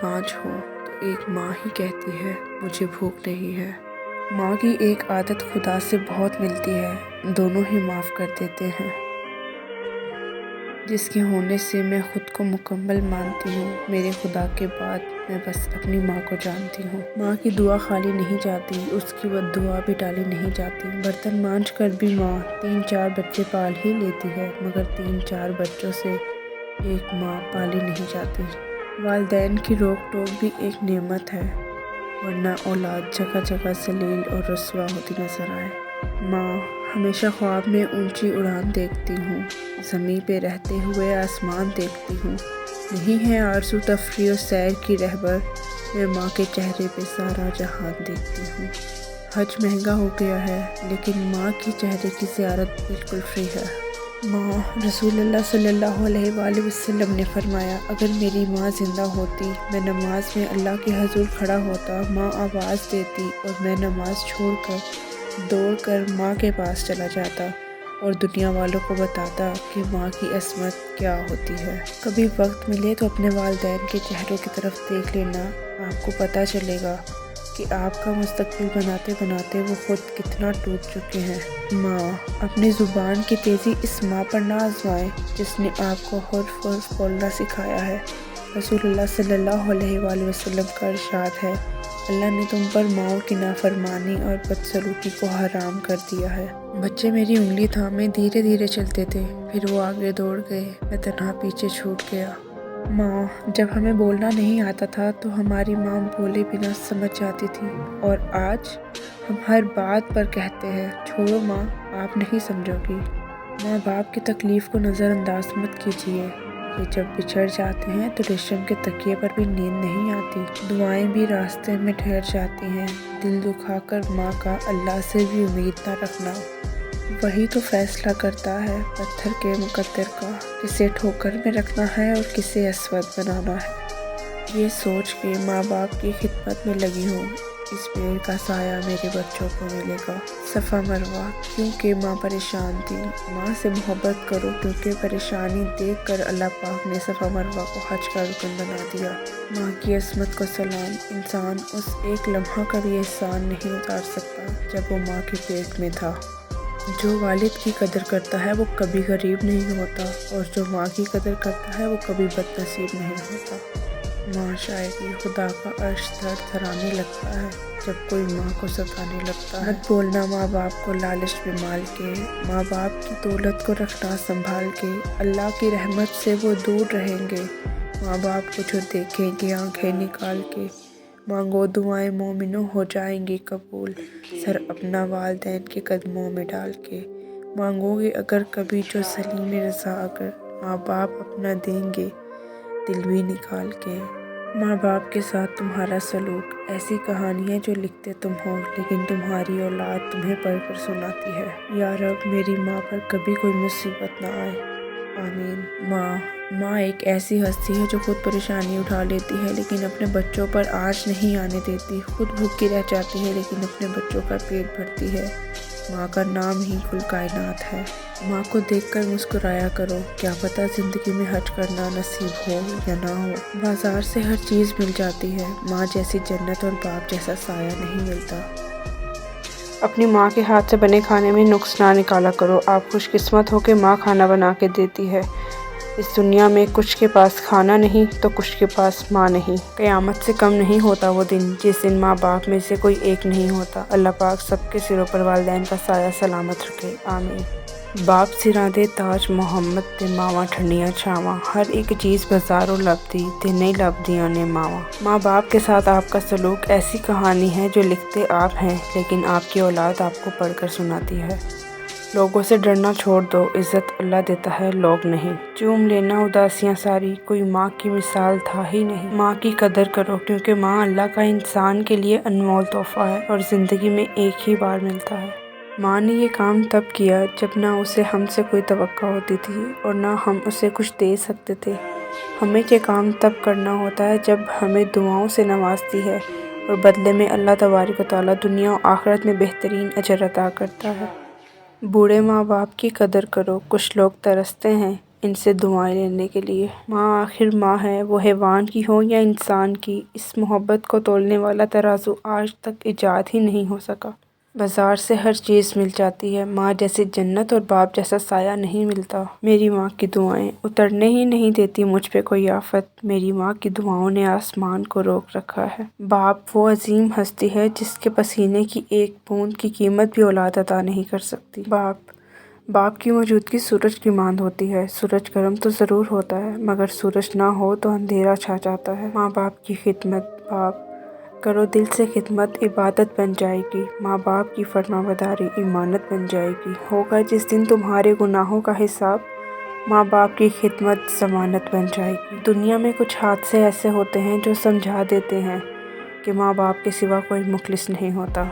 5 ہوں تو ایک ماں ہی کہتی ہے مجھے بھوک نہیں ہے۔ ماں کی ایک عادت خدا سے بہت ملتی ہے، دونوں ہی معاف کر دیتے ہیں، جس کے ہونے سے میں خود کو مکمل مانتی ہوں۔ میرے خدا کے بعد میں بس اپنی ماں کو جانتی ہوں۔ ماں کی دعا خالی نہیں جاتی، اس کی بد دعا بھی ٹالی نہیں جاتی۔ برتن مانجھ کر بھی ماں 3-4 بچے پال ہی لیتی ہے، مگر 3-4 بچوں سے ایک ماں پالی نہیں جاتی۔ والدین کی روک ٹوک بھی ایک نعمت ہے، ورنہ اولاد جگہ جگہ ذلیل اور رسوا ہوتی نظر آئے۔ ماں، ہمیشہ خواب میں اونچی اڑان دیکھتی ہوں، زمیں پہ رہتے ہوئے آسمان دیکھتی ہوں۔ نہیں ہے آرزو تفریح و سیر کی رہبر، میں ماں کے چہرے پہ سارا جہان دیکھتی ہوں۔ حج مہنگا ہو گیا ہے، لیکن ماں کی چہرے کی زیارت بالکل فری ہے۔ ماں، رسول اللہ صلی اللہ علیہ وآلہ وسلم نے فرمایا، اگر میری ماں زندہ ہوتی، میں نماز میں اللہ کے حضور کھڑا ہوتا، ماں آواز دیتی اور میں نماز چھوڑ کر دوڑ کر ماں کے پاس چلا جاتا اور دنیا والوں کو بتاتا کہ ماں کی عظمت کیا ہوتی ہے۔ کبھی وقت ملے تو اپنے والدین کے چہروں کی طرف دیکھ لینا، آپ کو پتہ چلے گا کہ آپ کا مستقبل بناتے بناتے وہ خود کتنا ٹوٹ چکے ہیں۔ ماں، اپنی زبان کی تیزی اس ماں پر نہ آزمائیں جس نے آپ کو حرف حرف بولنا سکھایا ہے۔ رسول اللہ صلی اللہ علیہ وآلہ وسلم کا ارشاد ہے، اللہ نے تم پر ماؤں کی نافرمانی اور بدسلوکی کو حرام کر دیا ہے۔ بچے میری انگلی تھامے دھیرے دھیرے چلتے تھے، پھر وہ آگے دوڑ گئے، میں تنہا پیچھے چھوٹ گیا۔ ماں، جب ہمیں بولنا نہیں آتا تھا تو ہماری ماں بولے بنا سمجھ جاتی تھی، اور آج ہم ہر بات پر کہتے ہیں چھوڑو ماں، آپ نہیں سمجھو گی۔ ماں باپ کی تکلیف کو نظر انداز مت کیجیے، یہ جب بچھڑ جاتے ہیں تو ریشم کے تکیے پر بھی نیند نہیں آتی، دعائیں بھی راستے میں ٹھہر جاتی ہیں۔ دل دکھا کر ماں کا اللہ سے بھی امید نہ رکھنا، وہی تو فیصلہ کرتا ہے پتھر کے مقدر کا، کسے ٹھوکر میں رکھنا ہے اور کسے اسود بنانا ہے۔ یہ سوچ کے ماں باپ کی خدمت میں لگی ہوں، اس پیڑ کا سایہ میرے بچوں کو ملے گا۔ صفا مروہ، کیونکہ ماں پریشان تھی، ماں سے محبت کرو کیونکہ پریشانی دیکھ کر اللہ پاک نے صفا مروہ کو حج کا رکن بنا دیا۔ ماں کی عظمت کو سلام، انسان اس ایک لمحہ کا بھی احسان نہیں اتار سکتا جب وہ ماں کے پیٹ میں تھا۔ جو والد کی قدر کرتا ہے وہ کبھی غریب نہیں ہوتا، اور جو ماں کی قدر کرتا ہے وہ کبھی بد نصیب نہیں ہوتا۔ ماں شاعری، خدا کا عرش تھر تھرانے لگتا ہے جب کوئی ماں کو ستانے لگتا ہے۔ مت بولنا ماں باپ کو لالچ میں مال کے، ماں باپ کی دولت کو رکھنا سنبھال کے، اللہ کی رحمت سے وہ دور رہیں گے۔ ماں باپ کو جو دیکھیں گے آنکھیں نکال کے، مانگو دعائیں مومنوں ہو جائیں گی قبول، سر اپنا والدین کے قدموں میں ڈال کے۔ مانگو گے اگر کبھی جو سلیم رضا، اگر ماں باپ اپنا دیں گے دل بھی نکال کے۔ ماں باپ کے ساتھ تمہارا سلوک، ایسی کہانیاں جو لکھتے تم ہو لیکن تمہاری اولاد تمہیں پڑھ کر سناتی ہے۔ یا رب، میری ماں پر کبھی کوئی مصیبت نہ آئے، آمین۔ ماں ایک ایسی ہستی ہے جو خود پریشانی اٹھا لیتی ہے لیکن اپنے بچوں پر آنچ نہیں آنے دیتی، خود بھوکی رہ جاتی ہے لیکن اپنے بچوں کا پیٹ بھرتی ہے۔ ماں کا نام ہی کل کائنات ہے۔ ماں کو دیکھ کر مسکرایا کرو، کیا پتہ زندگی میں حج کرنا نصیب ہو یا نہ ہو۔ بازار سے ہر چیز مل جاتی ہے، ماں جیسی جنت اور باپ جیسا سایہ نہیں ملتا۔ اپنی ماں کے ہاتھ سے بنے کھانے میں نقص نہ نکالا کرو، آپ خوش قسمت ہو کہ ماں کھانا بنا کے دیتی ہے۔ اس دنیا میں کچھ کے پاس کھانا نہیں تو کچھ کے پاس ماں نہیں۔ قیامت سے کم نہیں ہوتا وہ دن جس دن ماں باپ میں سے کوئی ایک نہیں ہوتا۔ اللہ پاک سب کے سروں پر والدین کا سایہ سلامت رکھے، آمین۔ باپ سراں دے تاج محمد تے ماواں ٹھنڈیاں چھاواں، ہر ایک چیز بازاروں لبدی تے نہیں لبدیاں نے ماواں۔ ماں باپ کے ساتھ آپ کا سلوک ایسی کہانی ہے جو لکھتے آپ ہیں لیکن آپ کی اولاد آپ کو پڑھ کر سناتی ہے۔ لوگوں سے ڈرنا چھوڑ دو، عزت اللہ دیتا ہے لوگ نہیں۔ چوم لینا اداسیاں ساری، کوئی ماں کی مثال تھا ہی نہیں۔ ماں کی قدر کرو کیونکہ ماں اللہ کا انسان کے لیے انمول تحفہ ہے اور زندگی میں ایک ہی بار ملتا ہے۔ ماں نے یہ کام تب کیا جب نہ اسے ہم سے کوئی توقع ہوتی تھی اور نہ ہم اسے کچھ دے سکتے تھے۔ ہمیں یہ کام تب کرنا ہوتا ہے جب ہمیں دعاؤں سے نوازتی ہے اور بدلے میں اللہ تبارک و تعالیٰ دنیا و آخرت میں بہترین اجر عطا کرتا ہے۔ بوڑھے ماں باپ کی قدر کرو، کچھ لوگ ترستے ہیں ان سے دعائیں لینے کے لیے۔ ماں آخر ماں ہے، وہ حیوان کی ہو یا انسان کی، اس محبت کو تولنے والا ترازو آج تک ایجاد ہی نہیں ہو سکا۔ بازار سے ہر چیز مل جاتی ہے، ماں جیسی جنت اور باپ جیسا سایہ نہیں ملتا۔ میری ماں کی دعائیں اترنے ہی نہیں دیتی مجھ پہ کوئی آفت، میری ماں کی دعاؤں نے آسمان کو روک رکھا ہے۔ باپ وہ عظیم ہستی ہے جس کے پسینے کی ایک بوند کی قیمت بھی اولاد عطا نہیں کر سکتی۔ باپ کی موجودگی سورج کی مانند ہوتی ہے، سورج گرم تو ضرور ہوتا ہے مگر سورج نہ ہو تو اندھیرا چھا جاتا ہے۔ ماں باپ کی خدمت، باپ کرو دل سے خدمت، عبادت بن جائے گی، ماں باپ کی فرمانبرداری ایمانت بن جائے گی۔ ہوگا جس دن تمہارے گناہوں کا حساب، ماں باپ کی خدمت ضمانت بن جائے گی۔ دنیا میں کچھ حادثے ایسے ہوتے ہیں جو سمجھا دیتے ہیں کہ ماں باپ کے سوا کوئی مخلص نہیں ہوتا۔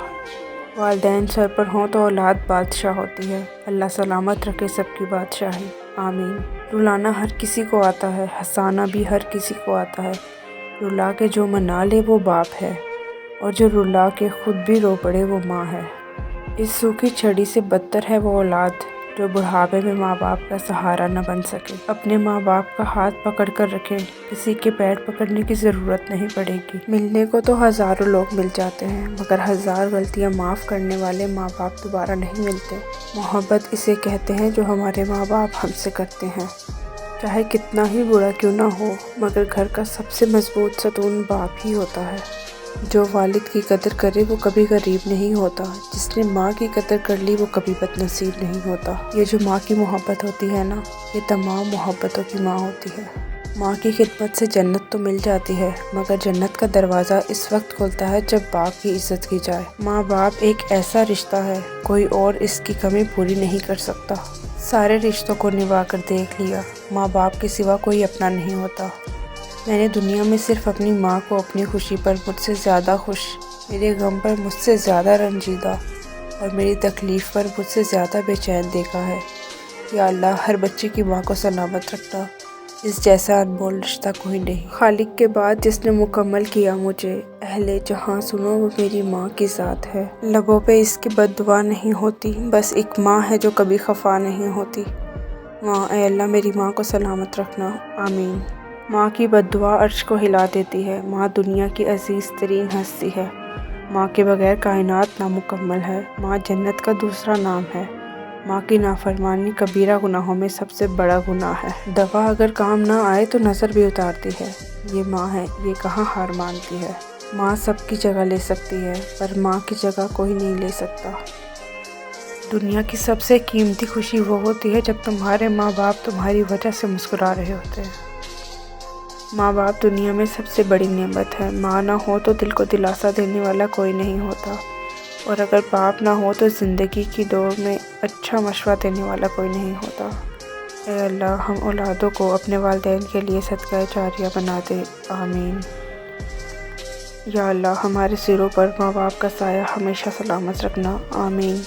والدین سر پر ہوں تو اولاد بادشاہ ہوتی ہے۔ اللہ سلامت رکھے سب کی بادشاہی، آمین۔ رلانا ہر کسی کو آتا ہے، ہنسانا بھی ہر کسی کو آتا ہے، رلا کے جو منا لے وہ باپ ہے، اور جو رلا کے خود بھی رو پڑے وہ ماں ہے۔ اس سوکھی چھڑی سے بدتر ہے وہ اولاد جو بڑھاپے میں ماں باپ کا سہارا نہ بن سکے۔ اپنے ماں باپ کا ہاتھ پکڑ کر رکھیں، کسی کے پیر پکڑنے کی ضرورت نہیں پڑے گی۔ ملنے کو تو ہزاروں لوگ مل جاتے ہیں مگر ہزار غلطیاں معاف کرنے والے ماں باپ دوبارہ نہیں ملتے۔ محبت اسے کہتے ہیں جو ہمارے ماں باپ ہم سے کرتے ہیں، چاہے کتنا ہی برا کیوں نہ ہو، مگر گھر کا سب سے مضبوط ستون باپ ہی ہوتا ہے۔ جو والد کی قدر کرے وہ کبھی غریب نہیں ہوتا، جس نے ماں کی قدر کر لی وہ کبھی بد نصیب نہیں ہوتا۔ یہ جو ماں کی محبت ہوتی ہے نا، یہ تمام محبتوں کی ماں ہوتی ہے۔ ماں کی خدمت سے جنت تو مل جاتی ہے مگر جنت کا دروازہ اس وقت کھلتا ہے جب باپ کی عزت کی جائے۔ ماں باپ ایک ایسا رشتہ ہے، کوئی اور اس کی کمی پوری نہیں کر سکتا۔ سارے رشتوں کو نبھا کر دیکھ لیا، ماں باپ کے سوا کوئی اپنا نہیں ہوتا۔ میں نے دنیا میں صرف اپنی ماں کو اپنی خوشی پر مجھ سے زیادہ خوش، میرے غم پر مجھ سے زیادہ رنجیدہ اور میری تکلیف پر مجھ سے زیادہ بے چین دیکھا ہے۔ یا اللہ، ہر بچے کی ماں کو سلامت رکھنا، اس جیسا انمول رشتہ کوئی نہیں۔ خالق کے بعد جس نے مکمل کیا مجھے، اہل جہاں سنو وہ میری ماں کی ذات ہے۔ لبوں پہ اس کی بد دعا نہیں ہوتی، بس ایک ماں ہے جو کبھی خفا نہیں ہوتی۔ ماں، اے اللہ میری ماں کو سلامت رکھنا، آمین۔ ماں کی بد دعا عرش کو ہلا دیتی ہے۔ ماں دنیا کی عزیز ترین ہستی ہے، ماں کے بغیر کائنات نامکمل ہے، ماں جنت کا دوسرا نام ہے۔ ماں کی نافرمانی کبیرہ گناہوں میں سب سے بڑا گناہ ہے۔ دوا اگر کام نہ آئے تو نظر بھی اتارتی ہے، یہ ماں ہے، یہ کہاں ہار مانتی ہے۔ ماں سب کی جگہ لے سکتی ہے پر ماں کی جگہ کوئی نہیں لے سکتا۔ دنیا کی سب سے قیمتی خوشی وہ ہوتی ہے جب تمہارے ماں باپ تمہاری وجہ سے مسکرا رہے ہوتے ہیں۔ ماں باپ دنیا میں سب سے بڑی نعمت ہے۔ ماں نہ ہو تو دل کو دلاسا دینے والا کوئی نہیں ہوتا، اور اگر باپ نہ ہو تو زندگی کی دوڑ میں اچھا مشورہ دینے والا کوئی نہیں ہوتا۔ اے اللہ، ہم اولادوں کو اپنے والدین کے لیے صدقہ جاریہ بنا دے، آمین۔ یا اللہ، ہمارے سروں پر ماں باپ کا سایہ ہمیشہ سلامت رکھنا، آمین۔